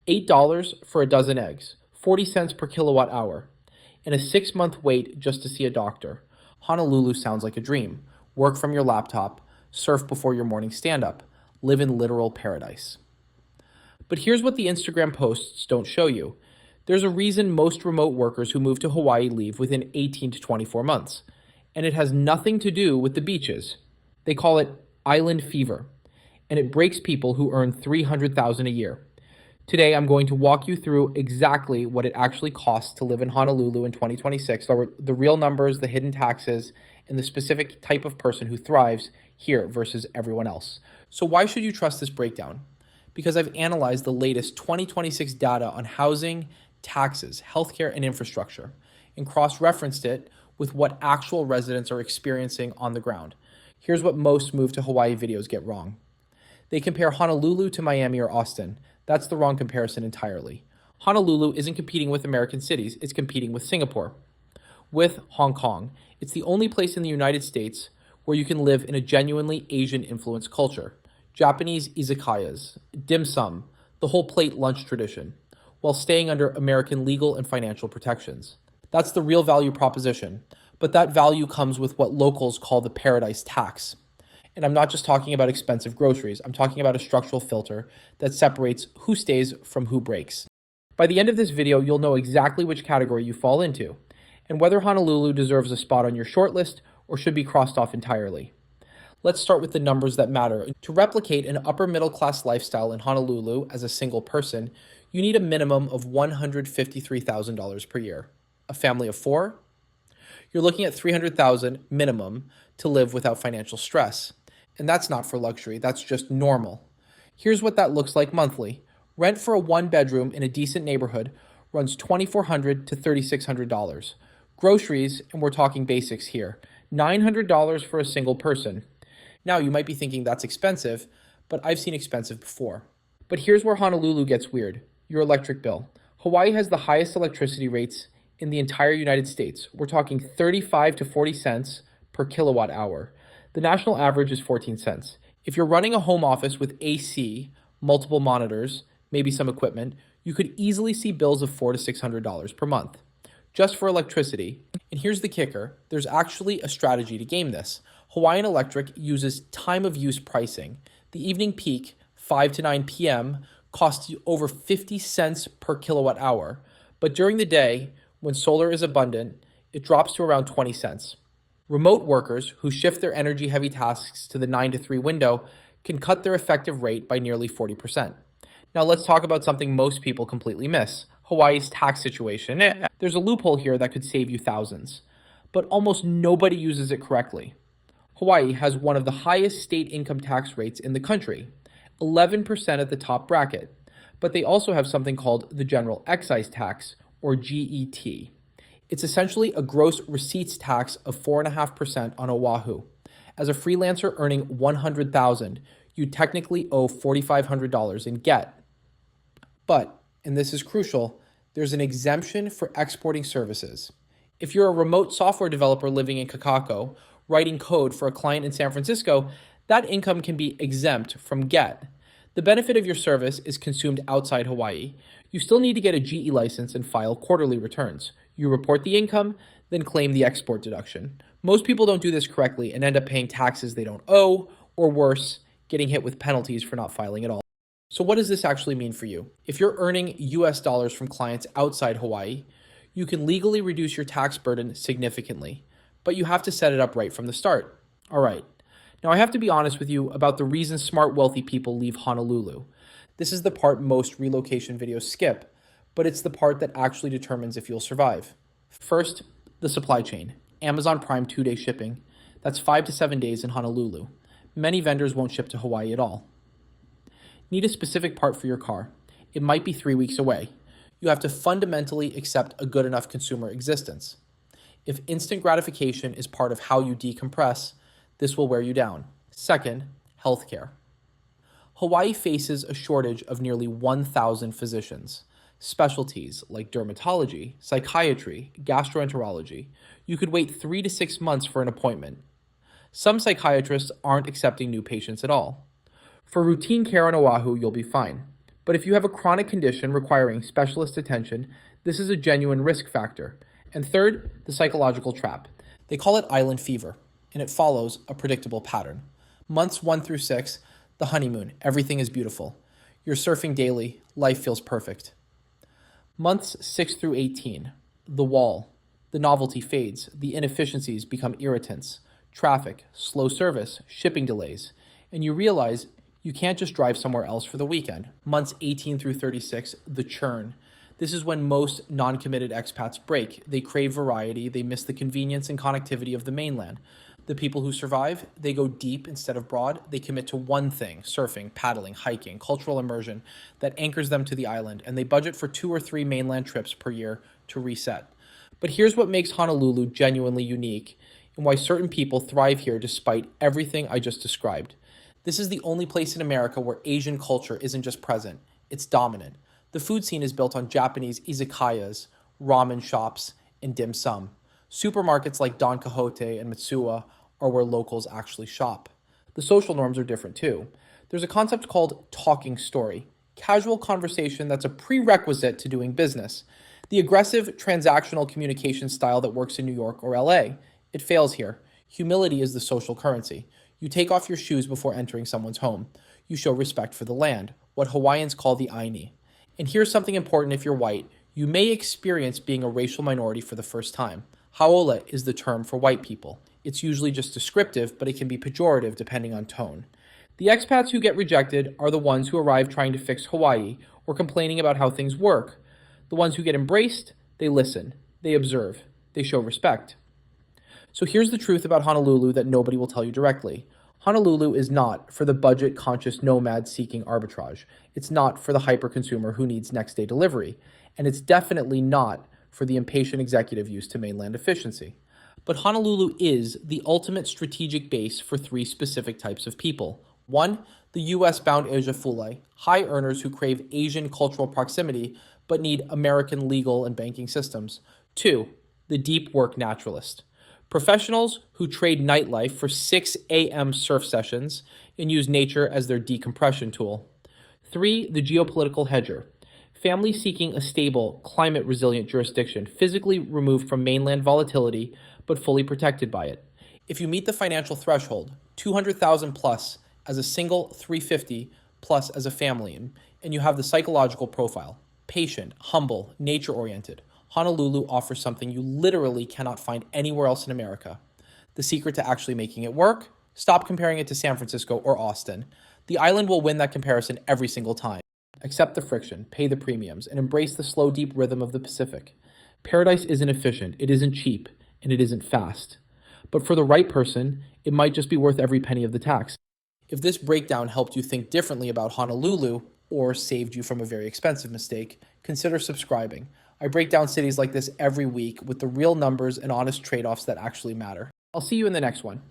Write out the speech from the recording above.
$8 for a dozen eggs, 40 cents per kilowatt hour, and a 6-month wait just to see a doctor. Honolulu sounds like a dream. Work from your laptop, surf before your morning stand-up, live in literal paradise. But here's what the Instagram posts don't show you. There's a reason most remote workers who move to Hawaii leave within 18 to 24 months. And it has nothing to do with the beaches. They call it island fever. And it breaks people who earn $300,000 a year. Today, I'm going to walk you through exactly what it actually costs to live in Honolulu in 2026, the real numbers, the hidden taxes, and the specific type of person who thrives here versus everyone else. So why should you trust this breakdown? Because I've analyzed the latest 2026 data on housing, taxes, healthcare, and infrastructure, and cross-referenced it with what actual residents are experiencing on the ground. Here's what most move to Hawaii videos get wrong. They compare Honolulu to Miami or Austin. That's the wrong comparison entirely. Honolulu isn't competing with American cities, it's competing with Singapore, with Hong Kong. It's the only place in the United States where you can live in a genuinely Asian-influenced culture. Japanese izakayas, dim sum, the whole plate lunch tradition, while staying under American legal and financial protections. That's the real value proposition, but that value comes with what locals call the paradise tax. And I'm not just talking about expensive groceries, I'm talking about a structural filter that separates who stays from who breaks. By the end of this video, you'll know exactly which category you fall into, and whether Honolulu deserves a spot on your shortlist or should be crossed off entirely. Let's start with the numbers that matter. To replicate an upper middle class lifestyle in Honolulu as a single person, you need a minimum of $153,000 per year. A family of 4? You're looking at $300,000 minimum to live without financial stress. And that's not for luxury, that's just normal. Here's what that looks like monthly. Rent for a 1-bedroom in a decent neighborhood runs $2,400 to $3,600. Groceries, and we're talking basics here, $900 for a single person. Now, you might be thinking that's expensive, but I've seen expensive before. But here's where Honolulu gets weird. Your electric bill. Hawaii has the highest electricity rates in the entire United States. We're talking 35 to 40 cents per kilowatt hour. The national average is 14 cents. If you're running a home office with AC, multiple monitors, maybe some equipment, you could easily see bills of $400 to $600 per month, just for electricity. And here's the kicker. There's actually a strategy to game this. Hawaiian Electric uses time of use pricing. The evening peak, 5 to 9 p.m., costs you over 50 cents per kilowatt hour. But during the day, when solar is abundant, it drops to around 20 cents. Remote workers who shift their energy-heavy tasks to the 9 to 3 window can cut their effective rate by nearly 40%. Now let's talk about something most people completely miss, Hawaii's tax situation. There's a loophole here that could save you thousands, but almost nobody uses it correctly. Hawaii has one of the highest state income tax rates in the country, 11% at the top bracket, but they also have something called the General Excise Tax, or GET. It's essentially a gross receipts tax of 4.5% on Oahu. As a freelancer earning $100,000, you technically owe $4,500 in GET. But, and this is crucial, there's an exemption for exporting services. If you're a remote software developer living in Kakako, writing code for a client in San Francisco, that income can be exempt from GET. The benefit of your service is consumed outside Hawaii. You still need to get a GE license and file quarterly returns. You report the income, then claim the export deduction. Most people don't do this correctly and end up paying taxes they don't owe, or worse, getting hit with penalties for not filing at all. So what does this actually mean for you? If you're earning US dollars from clients outside Hawaii, you can legally reduce your tax burden significantly, but you have to set it up right from the start. All right. Now, I have to be honest with you about the reason smart, wealthy people leave Honolulu. This is the part most relocation videos skip, but it's the part that actually determines if you'll survive. First, the supply chain. Amazon Prime 2-day shipping. That's 5 to 7 days in Honolulu. Many vendors won't ship to Hawaii at all. Need a specific part for your car. It might be 3 weeks away. You have to fundamentally accept a good enough consumer existence. If instant gratification is part of how you decompress, this will wear you down. Second, healthcare. Hawaii faces a shortage of nearly 1,000 physicians. Specialties like dermatology, psychiatry, gastroenterology. You could wait 3 to 6 months for an appointment. Some psychiatrists aren't accepting new patients at all. For routine care on Oahu, you'll be fine. But if you have a chronic condition requiring specialist attention, this is a genuine risk factor. And third, the psychological trap. They call it island fever, and it follows a predictable pattern. Months 1 through 6, the honeymoon, everything is beautiful. You're surfing daily, life feels perfect. Months 6 through 18, the wall, the novelty fades, the inefficiencies become irritants, traffic, slow service, shipping delays, and you realize you can't just drive somewhere else for the weekend. Months 18 through 36, the churn. This is when most non-committed expats break. They crave variety, they miss the convenience and connectivity of the mainland. The people who survive, they go deep instead of broad. They commit to one thing, surfing, paddling, hiking, cultural immersion, that anchors them to the island, and they budget for 2 or 3 mainland trips per year to reset. But here's what makes Honolulu genuinely unique and why certain people thrive here despite everything I just described. This is the only place in America where Asian culture isn't just present, it's dominant. The food scene is built on Japanese izakayas, ramen shops, and dim sum. Supermarkets like Don Quixote and Mitsuwa are where locals actually shop. The social norms are different too. There's a concept called talking story, casual conversation that's a prerequisite to doing business. The aggressive transactional communication style that works in New York or LA, it fails here. Humility is the social currency. You take off your shoes before entering someone's home. You show respect for the land, what Hawaiians call the aini. And here's something important if you're white. You may experience being a racial minority for the first time. Haole is the term for white people. It's usually just descriptive, but it can be pejorative depending on tone. The expats who get rejected are the ones who arrive trying to fix Hawaii or complaining about how things work. The ones who get embraced, they listen, they observe, they show respect. So here's the truth about Honolulu that nobody will tell you directly. Honolulu is not for the budget-conscious nomad seeking arbitrage. It's not for the hyper-consumer who needs next-day delivery. And it's definitely not for the impatient executive used to mainland efficiency. But Honolulu is the ultimate strategic base for 3 specific types of people. 1, the US-bound Ejafule, high earners who crave Asian cultural proximity but need American legal and banking systems. 2, the deep work naturalist. Professionals who trade nightlife for 6 a.m. surf sessions and use nature as their decompression tool. 3, the geopolitical hedger. Families seeking a stable, climate-resilient jurisdiction, physically removed from mainland volatility, but fully protected by it. If you meet the financial threshold, $200,000 plus as a single, $350 plus as a family, and you have the psychological profile, patient, humble, nature-oriented, Honolulu offers something you literally cannot find anywhere else in America. The secret to actually making it work? Stop comparing it to San Francisco or Austin. The island will win that comparison every single time. Accept the friction, pay the premiums, and embrace the slow, deep rhythm of the Pacific. Paradise isn't efficient, it isn't cheap, and it isn't fast. But for the right person, it might just be worth every penny of the tax. If this breakdown helped you think differently about Honolulu, or saved you from a very expensive mistake, consider subscribing. I break down cities like this every week with the real numbers and honest trade-offs that actually matter. I'll see you in the next one.